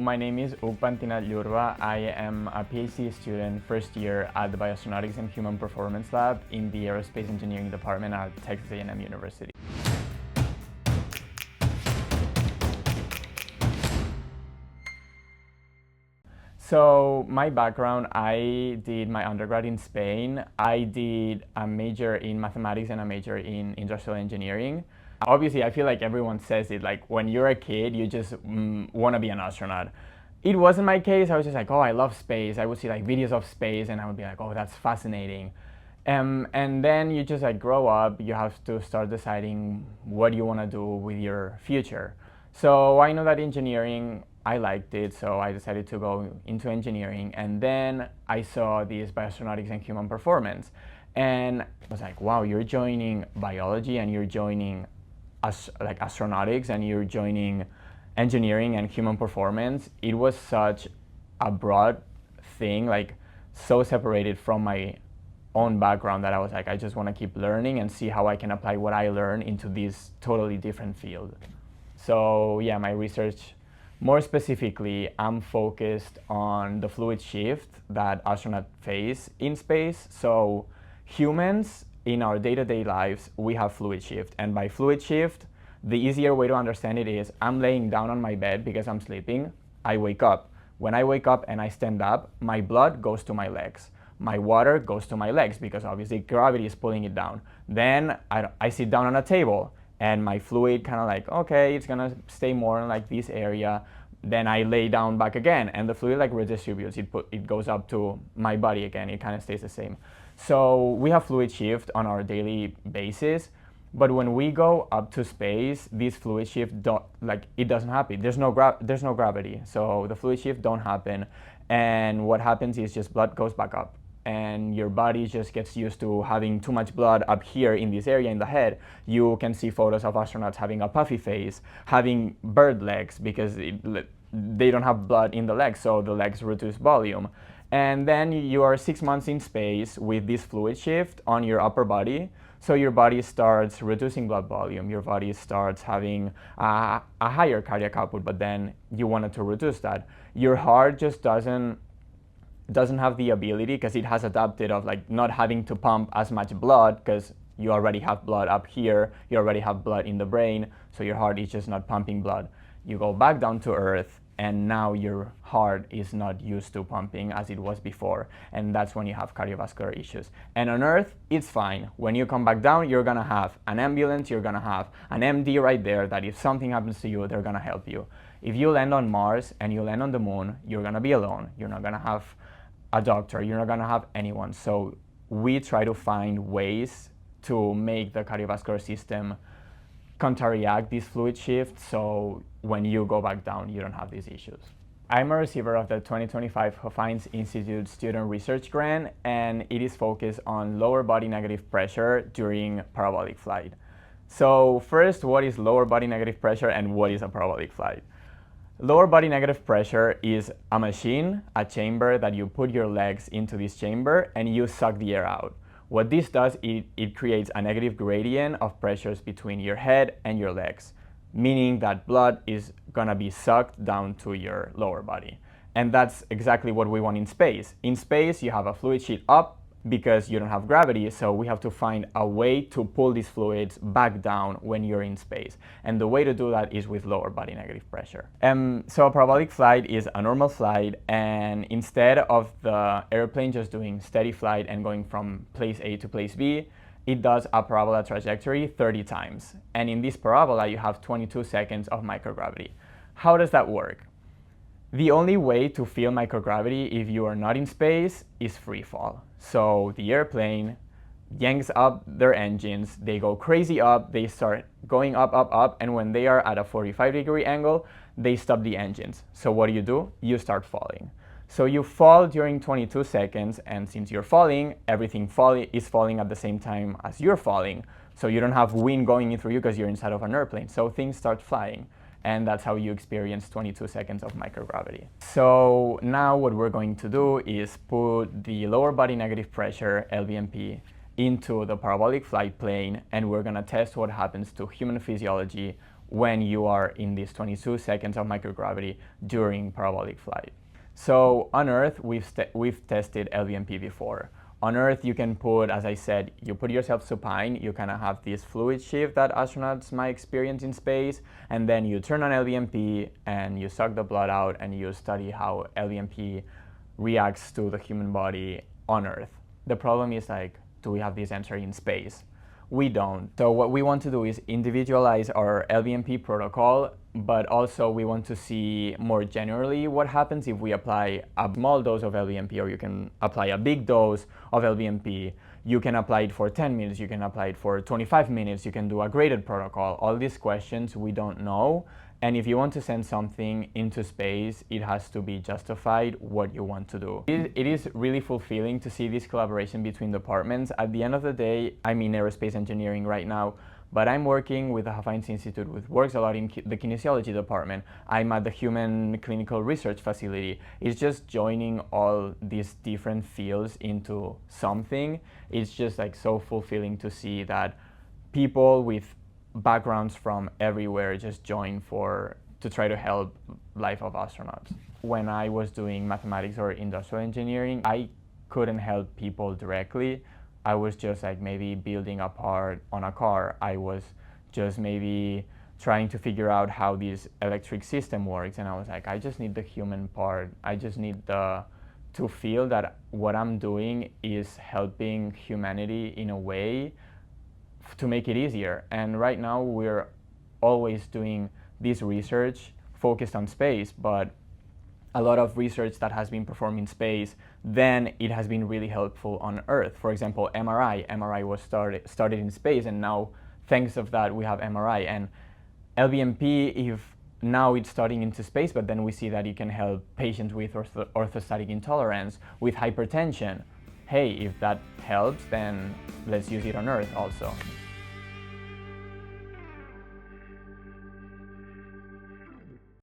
my name is Huc Pentinat Llurba. I am a PhD student first year at the Bioastronautics and Human Performance Lab in the Aerospace Engineering Department at Texas A&M University. So my background, I did my undergrad in Spain. I did a major in mathematics and a major in industrial engineering. Obviously, I feel like everyone says it, like when you're a kid, you just want to be an astronaut. It wasn't my case. I was just like, oh, I love space. I would see like videos of space and I would be like, oh, that's fascinating. And then you just like grow up, you have to start deciding what you want to do with your future. So I know that engineering, I liked it, so I decided to go into engineering. And then I saw this bioastronautics and human performance. And I was like, wow, you're joining biology and you're joining astronautics and you're joining engineering and human performance. It was such a broad thing, like so separated from my own background that I was like, I just want to keep learning and see how I can apply what I learn into this totally different field. So yeah, my research, more specifically, I'm focused on the fluid shift that astronauts face in space. So humans, in our day-to-day lives, we have fluid shift. And by fluid shift, the easier way to understand it is I'm laying down on my bed because I'm sleeping. I wake up. When I wake up and I stand up, my blood goes to my legs. My water goes to my legs because obviously gravity is pulling it down. Then I sit down on a table and my fluid kind of like, okay, it's gonna stay more in like this area. Then I lay down back again and the fluid like redistributes. It goes up to my body again. It kind of stays the same. So we have fluid shift on our daily basis, but when we go up to space, this fluid shift it doesn't happen. There's no gravity, so the fluid shift don't happen, and what happens is just blood goes back up, and your body just gets used to having too much blood up here in this area in the head. You can see photos of astronauts having a puffy face, having bird legs because they don't have blood in the legs, so the legs reduce volume. And then you are 6 months in space with this fluid shift on your upper body. So your body starts reducing blood volume. Your body starts having a higher cardiac output, but then you wanted to reduce that. Your heart just doesn't have the ability because it has adapted of like not having to pump as much blood because you already have blood up here. You already have blood in the brain. So your heart is just not pumping blood. You go back down to Earth, and now your heart is not used to pumping as it was before, and that's when you have cardiovascular issues. And on Earth, it's fine. When you come back down, you're gonna have an ambulance, you're gonna have an MD right there that if something happens to you, they're gonna help you. If you land on Mars and you land on the moon, you're gonna be alone. You're not gonna have a doctor, you're not gonna have anyone. So we try to find ways to make the cardiovascular system counteract this fluid shift, so when you go back down, you don't have these issues. I'm a receiver of the 2025 Huffines Institute Student Research Grant, and it is focused on lower body negative pressure during parabolic flight. So first, what is lower body negative pressure and what is a parabolic flight? Lower body negative pressure is a machine, a chamber that you put your legs into this chamber and you suck the air out. What this does, it creates a negative gradient of pressures between your head and your legs, meaning that blood is gonna be sucked down to your lower body. And that's exactly what we want in space. In space, you have a fluid sheet up because you don't have gravity, so we have to find a way to pull these fluids back down when you're in space. And the way to do that is with lower body negative pressure. So a parabolic flight is a normal flight, and instead of the airplane just doing steady flight and going from place A to place B, it does a parabola trajectory 30 times. And in this parabola, you have 22 seconds of microgravity. How does that work? The only way to feel microgravity if you are not in space is free fall. So the airplane yanks up their engines, they go crazy up, they start going up, up, up, and when they are at a 45-degree angle, they stop the engines. So what do? You start falling. So you fall during 22 seconds, and since you're falling, everything is falling at the same time as you're falling. So you don't have wind going in through you because you're inside of an airplane. So things start flying. And that's how you experience 22 seconds of microgravity. So now what we're going to do is put the lower body negative pressure, LBNP, into the parabolic flight plane, and we're gonna test what happens to human physiology when you are in these 22 seconds of microgravity during parabolic flight. So on Earth, we've tested LBNP before. On Earth, you can put, as I said, you put yourself supine, you kind of have this fluid shift that astronauts might experience in space, and then you turn on LBNP and you suck the blood out and you study how LBNP reacts to the human body on Earth. The problem is, like, do we have this answer in space? We don't. So what we want to do is individualize our LBNP protocol, but also we want to see more generally what happens if we apply a small dose of LBNP, or you can apply a big dose of LBNP. You can apply it for 10 minutes, you can apply it for 25 minutes, you can do a graded protocol. All these questions we don't know. And if you want to send something into space, it has to be justified what you want to do. It is really fulfilling to see this collaboration between departments. At the end of the day, I'm in aerospace engineering right now, but I'm working with the Huffines Institute, which works a lot in the kinesiology department. I'm at the Human Clinical Research Facility. It's just joining all these different fields into something. It's just like so fulfilling to see that people with backgrounds from everywhere just join to try to help life of astronauts. When I was doing mathematics or industrial engineering, I couldn't help people directly. I was just like maybe building a part on a car. I was just maybe trying to figure out how this electric system works, and I was like, I just need the human part. I just need to feel that what I'm doing is helping humanity in a way to make it easier. And right now we're always doing this research focused on space, but a lot of research that has been performed in space, then it has been really helpful on Earth. For example, MRI. MRI was started in space, and now thanks of that we have MRI. And LBNP, if now it's starting into space, but then we see that it can help patients with orthostatic intolerance, with hypertension. Hey, if that helps, then let's use it on Earth also.